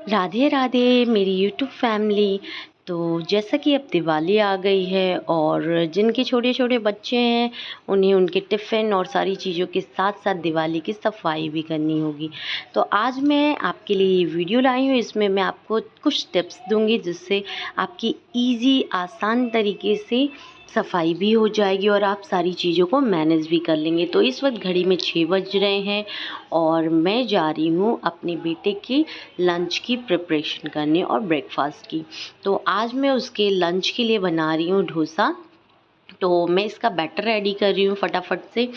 राधे राधे मेरी YouTube family. तो जैसा कि अब दिवाली आ गई है और जिनके छोटे छोटे बच्चे हैं उन्हें उनके टिफ़िन और सारी चीज़ों के साथ साथ दिवाली की सफाई भी करनी होगी। तो आज मैं आपके लिए ये वीडियो लाई हूँ। इसमें मैं आपको कुछ टिप्स दूंगी जिससे आपकी इजी आसान तरीके से सफाई भी हो जाएगी और आप सारी चीज़ों को मैनेज भी कर लेंगे। तो इस वक्त घड़ी में 6 बज रहे हैं और मैं जा रही हूँ अपने बेटे की लंच की प्रिपरेशन करने और ब्रेकफास्ट की। तो आज मैं उसके लंच के लिए बना रही हूँ डोसा। तो मैं इसका बैटर रेडी कर रही हूँ फटाफट से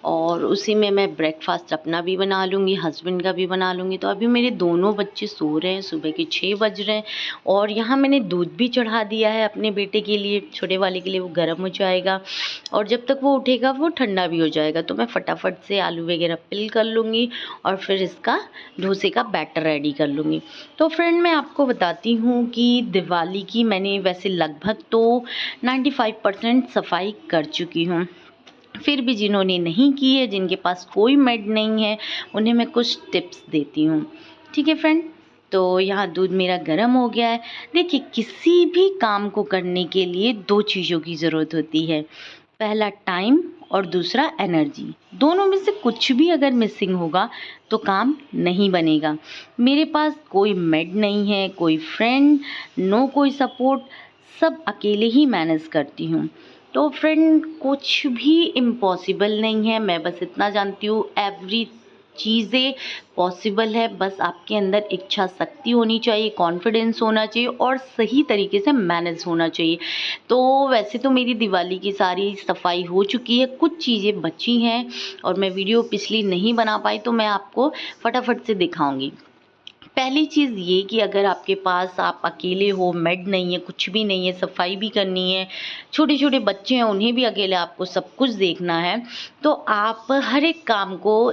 और उसी में मैं ब्रेकफास्ट अपना भी बना लूँगी, हस्बैंड का भी बना लूँगी। तो अभी मेरे दोनों बच्चे सो रहे हैं, सुबह के 6 बज रहे हैं और यहाँ मैंने दूध भी चढ़ा दिया है अपने बेटे के लिए, छोटे वाले के लिए। वो गर्म हो जाएगा और जब तक वो उठेगा वो ठंडा भी हो जाएगा। तो मैं फटाफट से आलू वगैरह पिल कर लूँगी और फिर इसका डोसे का बैटर रेडी कर लूँगी। तो फ्रेंड मैं आपको बताती हूँ कि दिवाली की मैंने वैसे लगभग तो 95% सफाई कर चुकी हूँ। फिर भी जिन्होंने नहीं की है, जिनके पास कोई मेड नहीं है, उन्हें मैं कुछ टिप्स देती हूँ। ठीक है फ्रेंड। तो यहाँ दूध मेरा गर्म हो गया है। देखिए, किसी भी काम को करने के लिए दो चीज़ों की ज़रूरत होती है, पहला टाइम और दूसरा एनर्जी। दोनों में से कुछ भी अगर मिसिंग होगा तो काम नहीं बनेगा। मेरे पास कोई मेड नहीं है, कोई फ्रेंड, नो कोई सपोर्ट, सब अकेले ही मैनेज करती हूँ। तो फ्रेंड कुछ भी इम्पॉसिबल नहीं है। मैं बस इतना जानती हूँ, एवरी चीज़ें पॉसिबल है। बस आपके अंदर इच्छा शक्ति होनी चाहिए, कॉन्फिडेंस होना चाहिए और सही तरीके से मैनेज होना चाहिए। तो वैसे तो मेरी दिवाली की सारी सफाई हो चुकी है, कुछ चीज़ें बची हैं और मैं वीडियो पिछली नहीं बना पाई, तो मैं आपको फटाफट से दिखाऊंगी। पहली चीज़ ये कि अगर आपके पास, आप अकेले हो, मेड नहीं है, कुछ भी नहीं है, सफाई भी करनी है, छोटे छोटे बच्चे हैं उन्हें भी अकेले आपको सब कुछ देखना है, तो आप हर एक काम को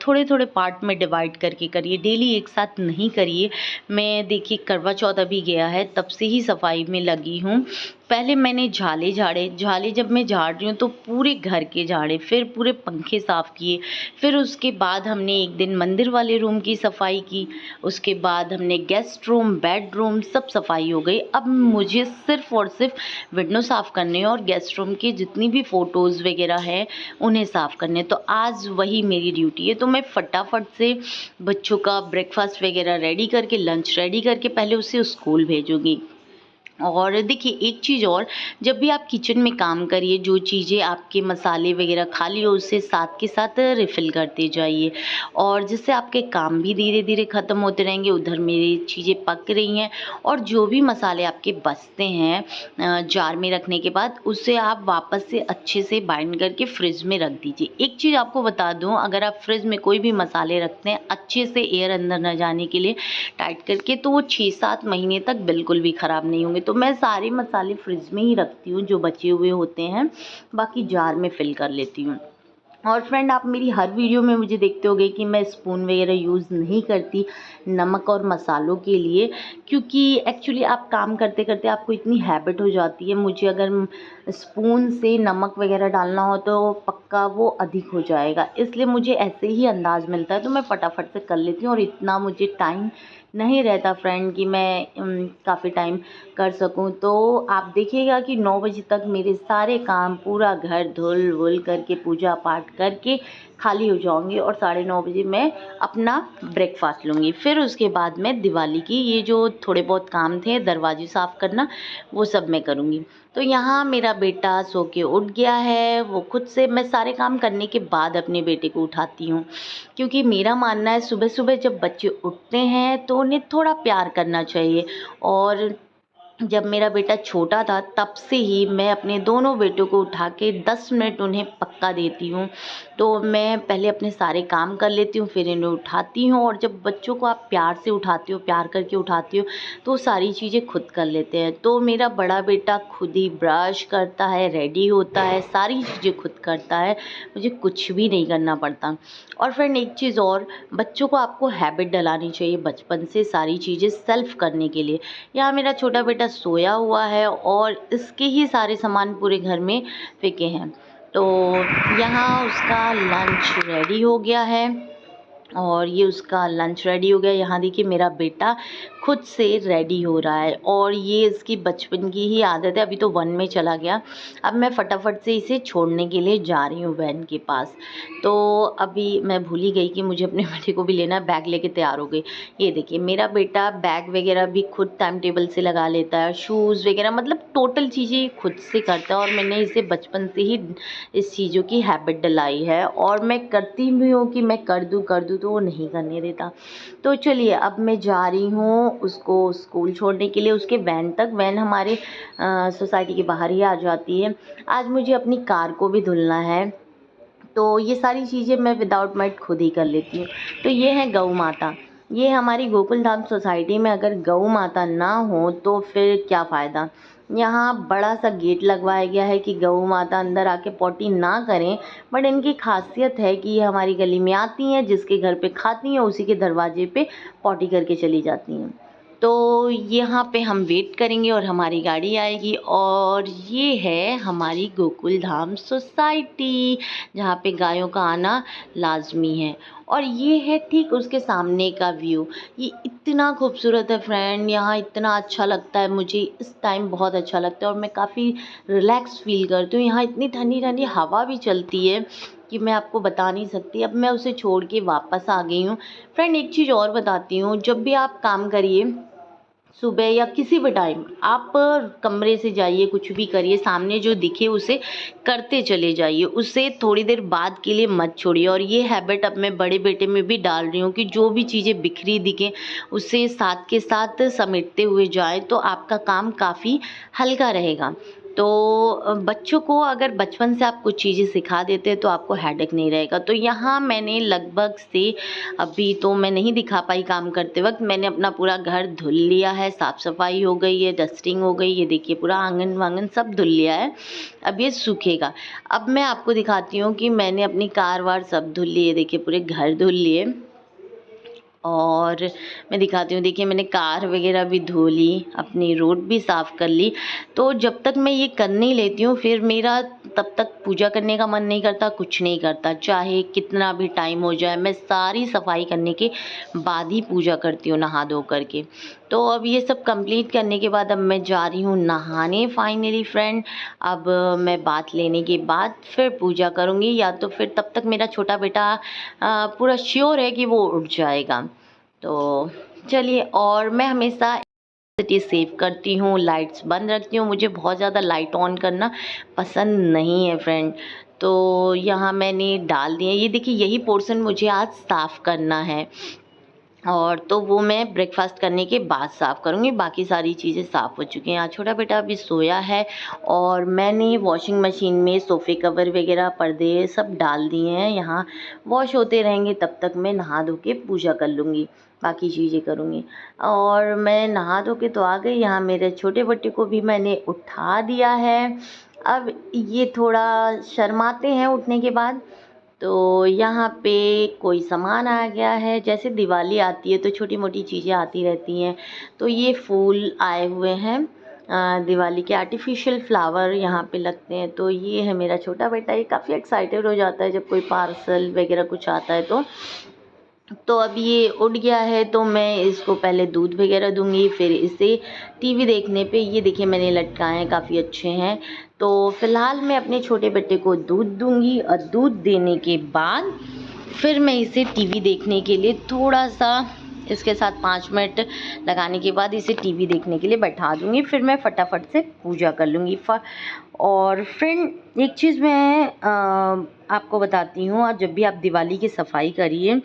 थोड़े थोड़े पार्ट में डिवाइड करके करिए। डेली एक साथ नहीं करिए। मैं देखिए, करवा चौथ अभी गया है, तब से ही सफाई में लगी हूँ। पहले मैंने झाले झाड़े, झाले जब मैं झाड़ रही हूँ तो पूरे घर के झाड़े, फिर पूरे पंखे साफ़ किए, फिर उसके बाद हमने एक दिन मंदिर वाले रूम की सफाई की, उसके बाद हमने गेस्ट रूम, बेडरूम, सब सफाई हो गई। अब मुझे सिर्फ़ और सिर्फ विंडो साफ़ करने हैं और गेस्ट रूम की जितनी भी फ़ोटोज़ वगैरह हैं उन्हें साफ़ करने हैं। तो आज वही मेरी ड्यूटी है। तो मैं फटाफट से बच्चों का ब्रेकफास्ट वगैरह रेडी करके, लंच रेडी करके पहले उसे स्कूल भेजूँगी। और देखिए, एक चीज़ और, जब भी आप किचन में काम करिए, जो चीज़ें आपके मसाले वगैरह खाली हो उसे साथ के साथ रिफ़िल करते जाइए और जिससे आपके काम भी धीरे धीरे ख़त्म होते रहेंगे। उधर मेरी चीज़ें पक रही हैं और जो भी मसाले आपके बचते हैं जार में रखने के बाद, उसे आप वापस से अच्छे से बाइंड करके फ्रिज में रख दीजिए। एक चीज़ आपको बता दूँ, अगर आप फ्रिज में कोई भी मसाले रखते हैं अच्छे से एयर अंदर न जाने के लिए टाइट करके, तो वो 6-7 महीने तक बिल्कुल भी ख़राब नहीं होंगे। तो मैं सारे मसाले फ्रिज में ही रखती हूँ जो बचे हुए होते हैं, बाकी जार में फिल कर लेती हूँ। और फ्रेंड, आप मेरी हर वीडियो में मुझे देखते होंगे कि मैं स्पून वगैरह यूज़ नहीं करती नमक और मसालों के लिए, क्योंकि एक्चुअली आप काम करते करते आपको इतनी हैबिट हो जाती है। मुझे अगर स्पून से नमक वगैरह डालना हो तो पक्का वो अधिक हो जाएगा, इसलिए मुझे ऐसे ही अंदाज़ मिलता है तो मैं फटाफट से कर लेती हूँ और इतना मुझे टाइम नहीं रहता फ्रेंड कि मैं काफ़ी टाइम कर सकूं। तो आप देखिएगा कि 9 बजे तक मेरे सारे काम, पूरा घर धुल वुल करके, पूजा पाठ करके खाली हो जाऊंगी और 9:30 बजे मैं अपना ब्रेकफास्ट लूँगी। फिर उसके बाद मैं दिवाली की ये जो थोड़े बहुत काम थे, दरवाजे साफ़ करना, वो सब मैं करूँगी। तो यहाँ मेरा बेटा सो के उठ गया है। वो खुद से, मैं सारे काम करने के बाद अपने बेटे को उठाती हूँ, क्योंकि मेरा मानना है सुबह सुबह जब बच्चे उठते हैं तो उन्हें थोड़ा प्यार करना चाहिए। और जब मेरा बेटा छोटा था तब से ही मैं अपने दोनों बेटों को उठा के 10 मिनट उन्हें पक्का देती हूँ। तो मैं पहले अपने सारे काम कर लेती हूँ, फिर इन्हें उठाती हूँ। और जब बच्चों को आप प्यार से उठाते हो, प्यार करके उठाते हो, तो सारी चीज़ें खुद कर लेते हैं। तो मेरा बड़ा बेटा खुद ही ब्रश करता है, रेडी होता है, सारी चीज़ें खुद करता है, मुझे कुछ भी नहीं करना पड़ता। और फ्रेंड, एक चीज़ और, बच्चों को आपको हैबिट डलानी चाहिए बचपन से सारी चीज़ें सेल्फ करने के लिए। यहाँ मेरा छोटा बेटा सोया हुआ है और इसके ही सारे सामान पूरे घर में फेंके हैं। तो यहाँ उसका लंच रेडी हो गया है और ये उसका लंच रेडी हो गया। यहाँ देखिए मेरा बेटा खुद से रेडी हो रहा है और ये इसकी बचपन की ही आदत है। अभी तो 1 में चला गया। अब मैं फटाफट से इसे छोड़ने के लिए जा रही हूँ वैन के पास। तो अभी मैं भूल ही गई कि मुझे अपने बेटे को भी लेना है। बैग लेके तैयार हो गई। ये देखिए मेरा बेटा बैग वगैरह भी खुद टाइम टेबल से लगा लेता है, शूज़ वगैरह मतलब टोटल चीज़ें खुद से करता है। और मैंने इसे बचपन से ही इस चीज़ों की हैबिट डलाई है और मैं करती भी हूँ कि मैं कर दूँ तो वो नहीं करने देता। तो चलिए अब मैं जा रही हूँ उसको स्कूल छोड़ने के लिए, उसके वैन तक। वैन हमारे सोसाइटी के बाहर ही आ जाती है। आज मुझे अपनी कार को भी धुलना है, तो ये सारी चीज़ें मैं विदाउट मैट खुद ही कर लेती हूँ। तो ये है गऊ माता। ये हमारी गोकुल धाम सोसाइटी में अगर गऊ माता ना हो तो फिर क्या फ़ायदा। यहाँ बड़ा सा गेट लगवाया गया है कि गऊ माता अंदर आके पॉटी ना करें, बट इनकी खासियत है कि ये हमारी गली में आती हैं, जिसके घर पे खाती हैं उसी के दरवाजे पे पॉटी करके चली जाती हैं। तो यहाँ पे हम वेट करेंगे और हमारी गाड़ी आएगी। और ये है हमारी गोकुल धाम सोसाइटी, जहाँ पे गायों का आना लाजमी है। और ये है ठीक उसके सामने का व्यू। ये इतना खूबसूरत है फ्रेंड, यहाँ इतना अच्छा लगता है मुझे, इस टाइम बहुत अच्छा लगता है और मैं काफ़ी रिलैक्स फील करती हूँ। यहाँ इतनी ठंडी ठंडी हवा भी चलती है कि मैं आपको बता नहीं सकती। अब मैं उसे छोड़ के वापस आ गई हूँ। फ्रेंड एक चीज़ और बताती हूँ, जब भी आप काम करिए सुबह या किसी भी टाइम, आप कमरे से जाइए, कुछ भी करिए, सामने जो दिखे उसे करते चले जाइए, उसे थोड़ी देर बाद के लिए मत छोड़िए। और ये हैबिट अब मैं बड़े बेटे में भी डाल रही हूँ कि जो भी चीज़ें बिखरी दिखें उसे साथ के साथ समेटते हुए जाएं, तो आपका काम काफ़ी हल्का रहेगा। तो बच्चों को अगर बचपन से आप कुछ चीज़ें सिखा देते हैं तो आपको हेडेक नहीं रहेगा। तो यहाँ मैंने लगभग से, अभी तो मैं नहीं दिखा पाई काम करते वक्त, मैंने अपना पूरा घर धुल लिया है, साफ़ सफाई हो गई है, डस्टिंग हो गई, ये देखिए पूरा आंगन वांगन सब धुल लिया है। अब ये सूखेगा। अब मैं आपको दिखाती हूँ कि मैंने अपनी कार वार सब धुल ली है, देखिए पूरे घर धुल लिए। और मैं दिखाती हूँ, देखिए मैंने कार वगैरह भी धो ली, अपनी रोड भी साफ़ कर ली। तो जब तक मैं ये कर नहीं लेती हूँ फिर मेरा तब तक पूजा करने का मन नहीं करता, कुछ नहीं करता, चाहे कितना भी टाइम हो जाए। मैं सारी सफाई करने के बाद ही पूजा करती हूँ नहा धो करके। तो अब ये सब कंप्लीट करने के बाद अब मैं जा रही हूँ नहाने फाइनली फ्रेंड। अब मैं बात लेने के बाद फिर पूजा करूँगी, या तो फिर तब तक मेरा छोटा बेटा पूरा श्योर है कि वो उठ जाएगा। तो चलिए, और मैं हमेशा इलेक्ट्रिसिटी सेव करती हूँ, लाइट्स बंद रखती हूँ। मुझे बहुत ज़्यादा लाइट ऑन करना पसंद नहीं है फ्रेंड। तो यहाँ मैंने डाल दिए, ये देखिए यही पोर्शन मुझे आज साफ़ करना है, और तो वो मैं ब्रेकफास्ट करने के बाद साफ़ करूँगी। बाकी सारी चीज़ें साफ़ हो चुकी हैं। आज छोटा बेटा अभी सोया है और मैंने वॉशिंग मशीन में सोफ़े कवर वगैरह पर्दे सब डाल दिए हैं। यहाँ वॉश होते रहेंगे, तब तक मैं नहा धो के पूजा कर लूँगी, बाकी चीज़ें करूँगी। और मैं नहा धो के तो आ गई। यहाँ मेरे छोटे बेटे को भी मैंने उठा दिया है। अब ये थोड़ा शर्माते हैं उठने के बाद। तो यहाँ पे कोई सामान आ गया है। जैसे दिवाली आती है तो छोटी मोटी चीज़ें आती रहती हैं। तो ये फूल आए हुए हैं, दिवाली के आर्टिफिशियल फ्लावर यहाँ पे लगते हैं। तो ये है मेरा छोटा बेटा, ये काफ़ी एक्साइटेड हो जाता है जब कोई पार्सल वगैरह कुछ आता है तो अब ये उठ गया है, तो मैं इसको पहले दूध वगैरह दूंगी, फिर इसे टीवी देखने पे, ये देखिए मैंने लटकाए हैं, काफ़ी अच्छे हैं। तो फ़िलहाल मैं अपने छोटे बेटे को दूध दूंगी और दूध देने के बाद फिर मैं इसे टीवी देखने के लिए थोड़ा सा, इसके साथ 5 मिनट लगाने के बाद इसे टीवी देखने के लिए बैठा दूंगी। फिर मैं फटाफट से पूजा कर लूँगी। और फ्रेंड एक चीज़ मैं आपको बताती हूँ, और जब भी आप दिवाली की सफाई करिए,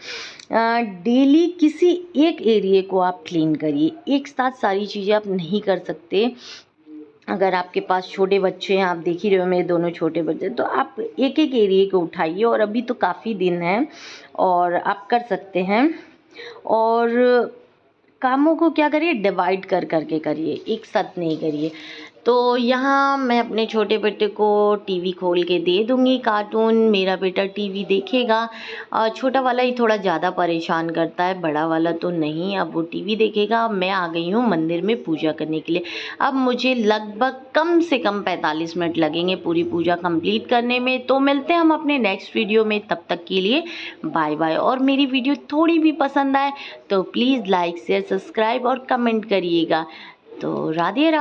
डेली किसी एक एरिए को आप क्लीन करिए। एक साथ सारी चीज़ें आप नहीं कर सकते। अगर आपके पास छोटे बच्चे हैं, आप देख ही रहे हो मेरे दोनों छोटे बच्चे, तो आप एक एक एरिए को उठाइए। और अभी तो काफ़ी दिन हैं और आप कर सकते हैं। और कामों को क्या करिए, डिवाइड कर करके करिए, एक साथ नहीं करिए। तो यहाँ मैं अपने छोटे बेटे को टीवी खोल के दे दूँगी कार्टून, मेरा बेटा टीवी देखेगा। छोटा वाला ही थोड़ा ज़्यादा परेशान करता है, बड़ा वाला तो नहीं, अब वो टीवी देखेगा। मैं आ गई हूँ मंदिर में पूजा करने के लिए। अब मुझे लगभग कम से कम 45 मिनट लगेंगे पूरी पूजा कंप्लीट करने में। तो मिलते हैं हम अपने नेक्स्ट वीडियो में, तब तक के लिए बाय बाय। और मेरी वीडियो थोड़ी भी पसंद आए तो प्लीज़ लाइक शेयर सब्सक्राइब और कमेंट करिएगा। तो राधे राधे।